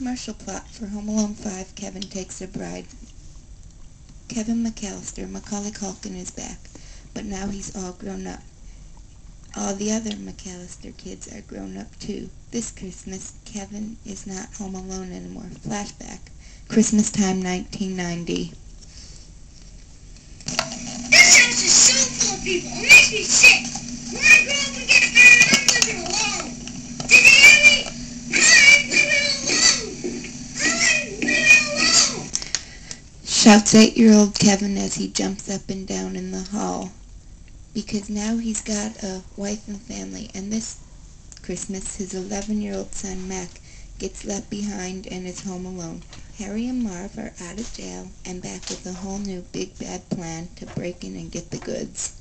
Commercial plot for Home Alone 5, Kevin Takes a Bride. Kevin McAllister, Macaulay Culkin, is back, but now he's all grown up. All the other McAllister kids are grown up too. This Christmas, Kevin is not home alone anymore. Flashback. Christmas time 1990. This house is so full of people. It makes me sick. When I grow up and get married, I'm living alone. Did you hear me? I'm living alone. I'm living alone. Shouts 8-year-old Kevin as he jumps up and down in the hall. Because now he's got a wife and family, and this Christmas his 11-year-old son Mac gets left behind and is home alone. Harry and Marv are out of jail and back with a whole new big bad plan to break in and get the goods.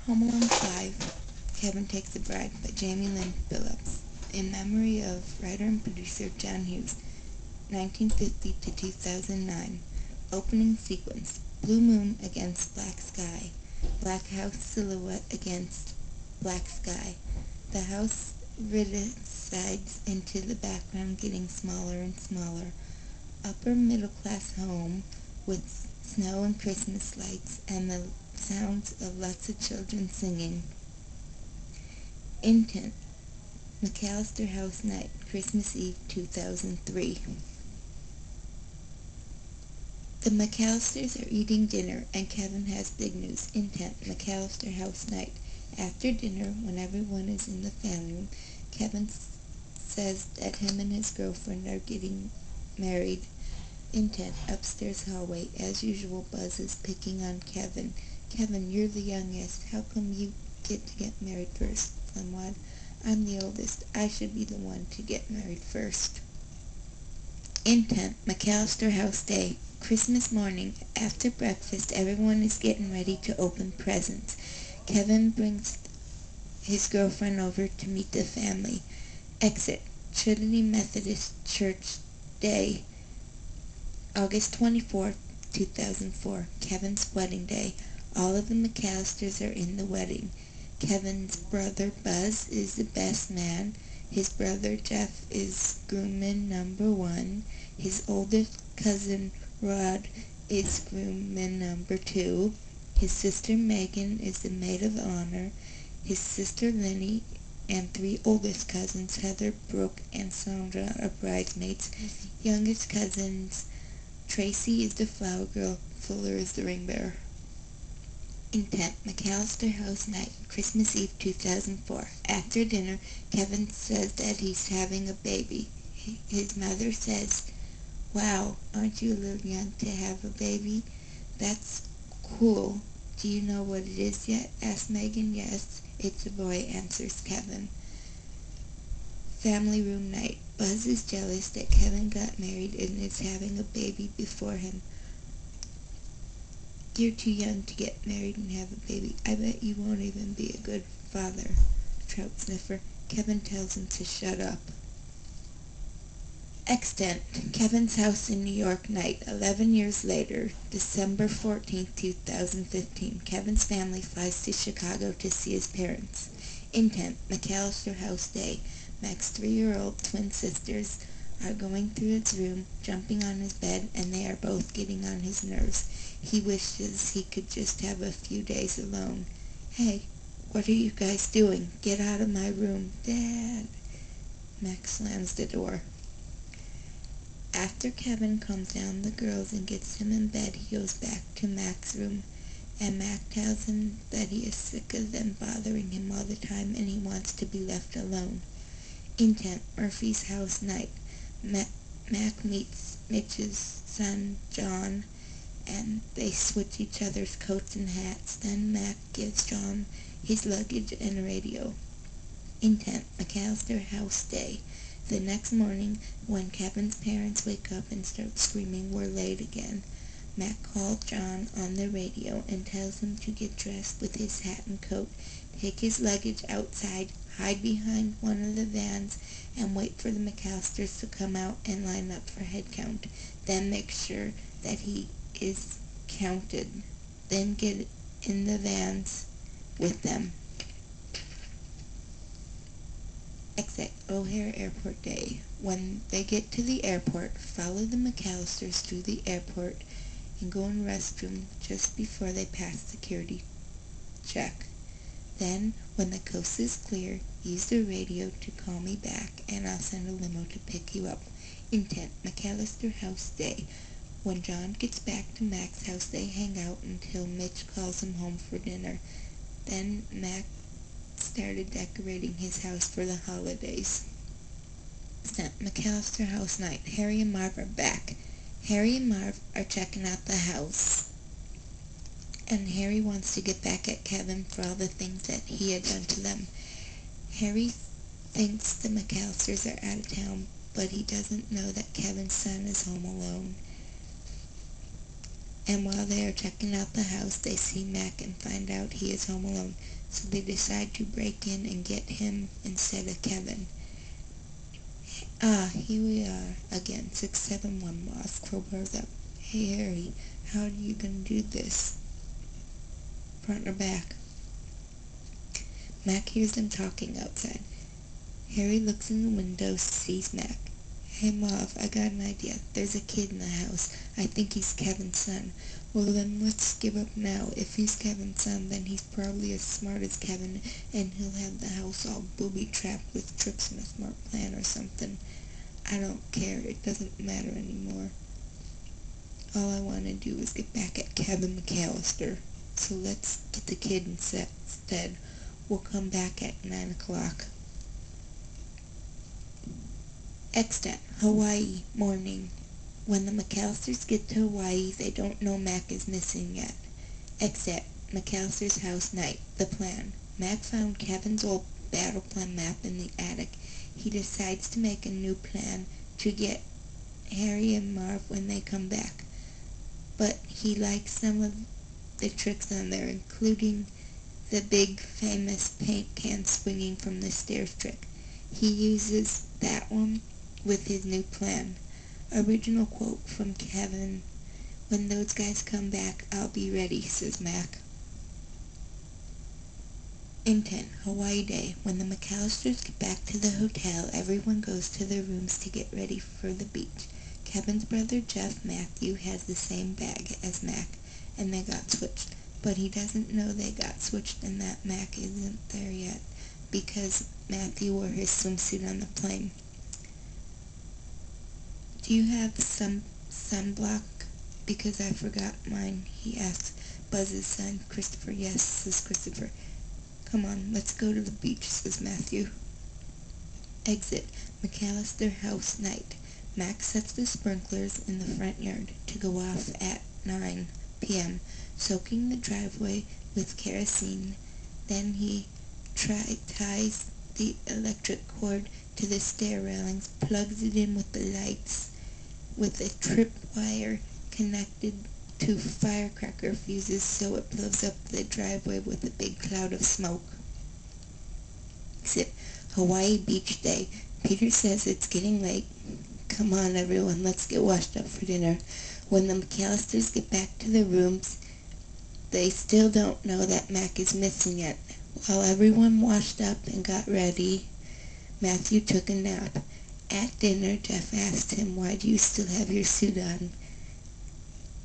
Home Alone 5, Kevin Takes a Bride by Jamie Lynn Phillips, in memory of writer and producer John Hughes, 1950 to 2009. Opening sequence: blue moon against black sky. Black house silhouette against black sky. The house resides into the background, getting smaller and smaller. Upper middle class home with snow and Christmas lights and the sounds of lots of children singing. Intent: McAllister House Night, Christmas Eve 2003. The McAllisters are eating dinner, and Kevin has big news. Intent: McAllister House Night. After dinner, when everyone is in the family room, Kevin says that him and his girlfriend are getting married. Intent: upstairs hallway. As usual, Buzz is picking on Kevin. Kevin, you're the youngest. How come you get to get married first? Flimwad: I'm the oldest. I should be the one to get married first. Intent: McAllister House Day. Christmas morning. After breakfast, everyone is getting ready to open presents. Kevin brings his girlfriend over to meet the family. Exit: Trinity Methodist Church Day, August 24th, 2004. Kevin's wedding day. All of the McAllisters are in the wedding. Kevin's brother Buzz is the best man. His brother Jeff is groomman number 1. His oldest cousin Rod is groomman number 2. His sister Megan is the maid of honor. His sister Lenny and 3 oldest cousins, Heather, Brooke, and Sandra, are bridesmaids. His youngest cousins, Tracy is the flower girl, Fuller is the ring bearer. Intent: McAllister House Night, Christmas Eve 2004. After dinner, Kevin says that he's having a baby. His mother says, "Wow, aren't you a little young to have a baby? That's cool. Do you know what it is yet?" asks Megan. "Yes, it's a boy," answers Kevin. Family room night. Buzz is jealous that Kevin got married and is having a baby before him. "You're too young to get married and have a baby. I bet you won't even be a good father." Trout sniffer. Kevin tells him to shut up. Extent: Kevin's house in New York night. 11 years later, December 14th, 2015. Kevin's family flies to Chicago to see his parents. Intent: McAllister House Day. Mac's 3-year-old twin sisters are going through his room, jumping on his bed, and they are both getting on his nerves. He wishes he could just have a few days alone. "Hey, what are you guys doing? Get out of my room, Dad." Mac slams the door. After Kevin calms down the girls and gets him in bed, he goes back to Mac's room, and Mac tells him that he is sick of them bothering him all the time and he wants to be left alone. Intent: Murphy's House Night. Mac meets Mitch's son, John, and they switch each other's coats and hats. Then Mac gives John his luggage and a radio. Intent: McAllister House Day. The next morning, when Kevin's parents wake up and start screaming, "We're late again," Mac called John on the radio and tells him to get dressed with his hat and coat, take his luggage outside, hide behind one of the vans, and wait for the McAllisters to come out and line up for head count. Then make sure that he is counted. Then get in the vans with them. Exit O'Hare Airport Day. When they get to the airport, follow the McAllisters through the airport and go in the restroom just before they pass security check. Then, when the coast is clear, use the radio to call me back and I'll send a limo to pick you up. Intent, McAllister House Day. When John gets back to Mac's house, they hang out until Mitch calls him home for dinner. Then Mac started decorating his house for the holidays. McAllister House Night. Harry and Marv are back. Harry and Marv are checking out the house, and Harry wants to get back at Kevin for all the things that he had done to them. Harry thinks the McAllisters are out of town, but he doesn't know that Kevin's son is home alone. And while they are checking out the house, they see Mac and find out he is home alone, so they decide to break in and get him instead of Kevin. Here we are again, 671 Moss crowbars up. Hey Harry, how are you gonna do this? Front or back? Mac hears them talking outside. Harry looks in the window, sees Mac. Hey Marv, I got an idea. There's a kid in the house. I think he's Kevin's son. Well then, let's give up now. If he's Kevin's son, then he's probably as smart as Kevin, and he'll have the house all booby-trapped with tricks and a smart plan or something. I don't care. It doesn't matter anymore. All I want to do is get back at Kevin McAllister. So let's get the kid instead. We'll come back at 9 o'clock. Extant, Hawaii, morning. When the McAllisters get to Hawaii, they don't know Mac is missing yet. Exit, McAllister's house night. The plan. Mac found Kevin's old battle plan map in the attic. He decides to make a new plan to get Harry and Marv when they come back. But he likes some of the tricks on there, including the big famous paint can swinging from the stairs trick. He uses that one with his new plan. Original quote from Kevin: "When those guys come back, I'll be ready," says Mac. Intent, Hawaii Day. When the McAllisters get back to the hotel, everyone goes to their rooms to get ready for the beach. Kevin's brother Jeff, Matthew, has the same bag as Mac, and they got switched. But he doesn't know they got switched and that Mac isn't there yet, because Matthew wore his swimsuit on the plane. Do you have some sunblock? Because I forgot mine, he asks Buzz's son, Christopher. Yes, says Christopher. Come on, let's go to the beach, says Matthew. Exit, McAllister House Night. Mac sets the sprinklers in the front yard to go off at 9 p.m., soaking the driveway with kerosene. Then he ties the electric cord to the stair railings, plugs it in with the lights, with a tripwire connected to firecracker fuses so it blows up the driveway with a big cloud of smoke. Exit, Hawaii Beach Day. Peter says it's getting late. Come on everyone, let's get washed up for dinner. When the McAllisters get back to their rooms, they still don't know that Mac is missing yet. While everyone washed up and got ready, Matthew took a nap. At dinner, Jeff asked him, "Why do you still have your suit on?"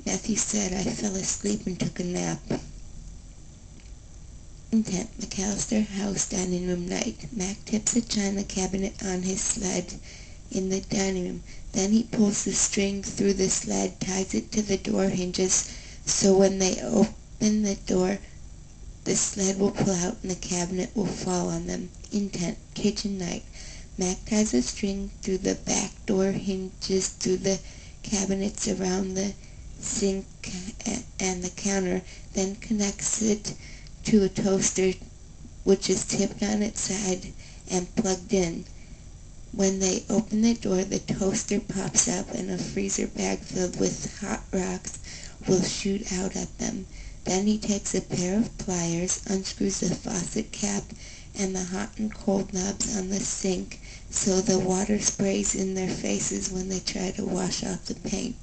Matthew said, "I fell asleep and took a nap." Intent, McAllister House Dining Room Night. Mac tips a china cabinet on his sled in the dining room. Then he pulls the string through the sled, ties it to the door hinges, so when they open the door, the sled will pull out and the cabinet will fall on them. Intent, Kitchen Night. Mac ties a string through the back door hinges through the cabinets around the sink and the counter, then connects it to a toaster which is tipped on its side and plugged in. When they open the door, the toaster pops up and a freezer bag filled with hot rocks will shoot out at them. Then he takes a pair of pliers, unscrews the faucet cap and the hot and cold knobs on the sink so the water sprays in their faces when they try to wash off the paint.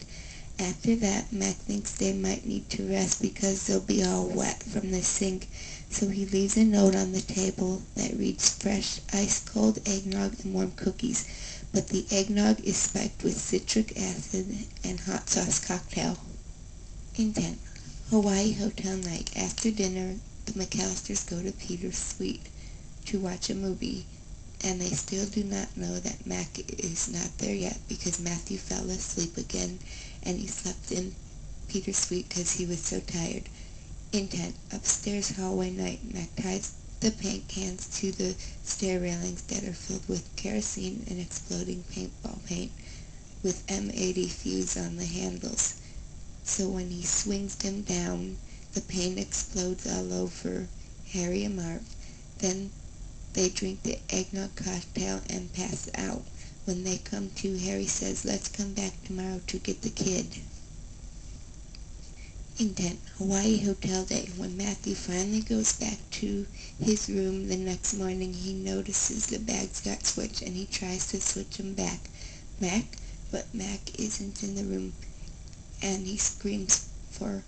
After that, Mac thinks they might need to rest because they'll be all wet from the sink, So he leaves a note on the table that reads fresh, ice-cold eggnog and warm cookies, but the eggnog is spiked with citric acid and hot sauce cocktail. Intent. Hawaii hotel night. After dinner, the McAllisters go to Peter's suite to watch a movie, and they still do not know that Mac is not there yet because Matthew fell asleep again, and he slept in Peter's suite because he was so tired. Intent. Upstairs hallway night. Mac ties the paint cans to the stair railings that are filled with kerosene and exploding paintball paint with M80 fuse on the handles. So when he swings them down, the paint explodes all over Harry and Marv. Then they drink the eggnog cocktail and pass out. When they come to, Harry says, "Let's come back tomorrow to get the kid." Intent. Hawaii hotel day. When Matthew finally goes back to his room the next morning, he notices the bags got switched and he tries to switch them back. But Mac isn't in the room and he screams for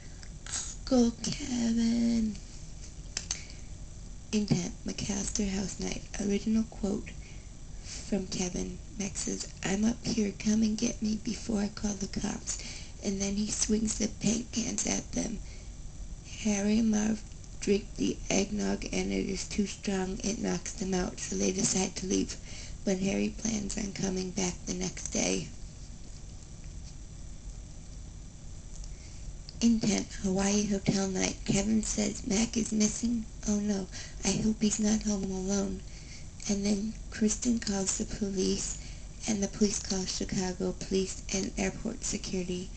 Uncle Kevin. Intent. McAllister house night. Original quote from Kevin. Mac says, "I'm up here, come and get me before I call the cops." And then he swings the paint cans at them. Harry and Marv drink the eggnog and it is too strong, it knocks them out, so they decide to leave. But Harry plans on coming back the next day. Intent. Hawaii hotel night. Kevin says Mac is missing. Oh no, I hope he's not home alone. And then Kristen calls the police, and the police call Chicago police and airport security.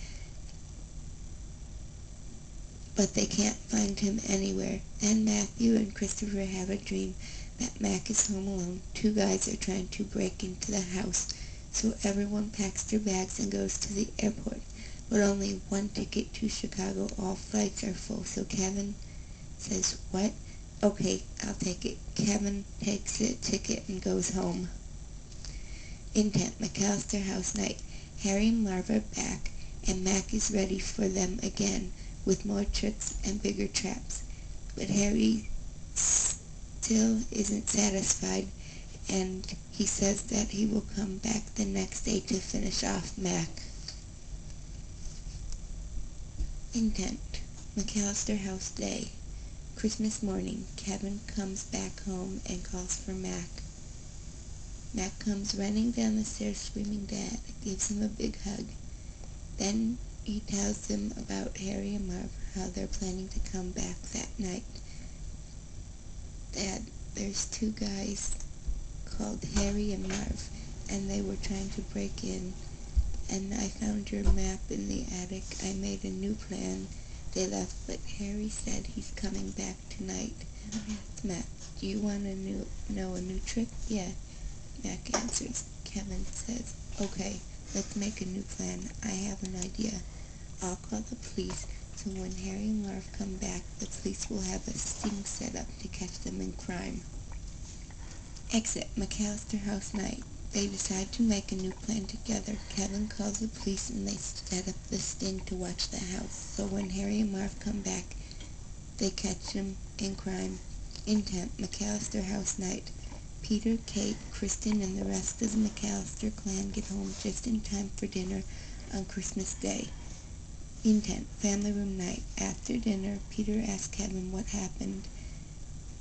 But they can't find him anywhere. And Matthew and Christopher have a dream that Mac is home alone. Two guys are trying to break into the house. So everyone packs their bags and goes to the airport. But only one ticket to Chicago. All flights are full. So Kevin says, "What? Okay, I'll take it." Kevin takes the ticket and goes home. Intent. McAllister house night. Harry and Marv are back, and Mac is ready for them again, with more tricks and bigger traps. But Harry still isn't satisfied, and he says that he will come back the next day to finish off Mac. Intent. McAllister house day. Christmas morning. Kevin comes back home and calls for Mac. Mac comes running down the stairs screaming "Dad," gives him a big hug. Then he tells them about Harry and Marv, how they're planning to come back that night. "Dad, there's two guys called Harry and Marv, and they were trying to break in, and I found your map in the attic. I made a new plan. They left, but Harry said he's coming back tonight." Mac, "Do you want to know a new trick?" "Yeah," Mac answers. Kevin says, "Okay, let's make a new plan. I have an idea. I'll call the police, so when Harry and Marv come back, the police will have a sting set up to catch them in crime." Exit McAllister house night. They decide to make a new plan together. Kevin calls the police and they set up the sting to watch the house, so when Harry and Marv come back, they catch him in crime. Intent. McAllister house night. Peter, Kate, Kristen, and the rest of the McAllister clan get home just in time for dinner on Christmas Day. Intent. Family room night. After dinner, Peter asks Kevin what happened.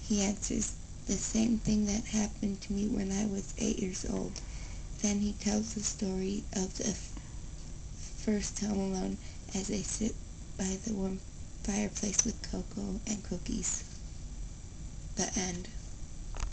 He answers, "The same thing that happened to me when I was 8 years old." Then he tells the story of the first Home Alone as they sit by the warm fireplace with cocoa and cookies. The end.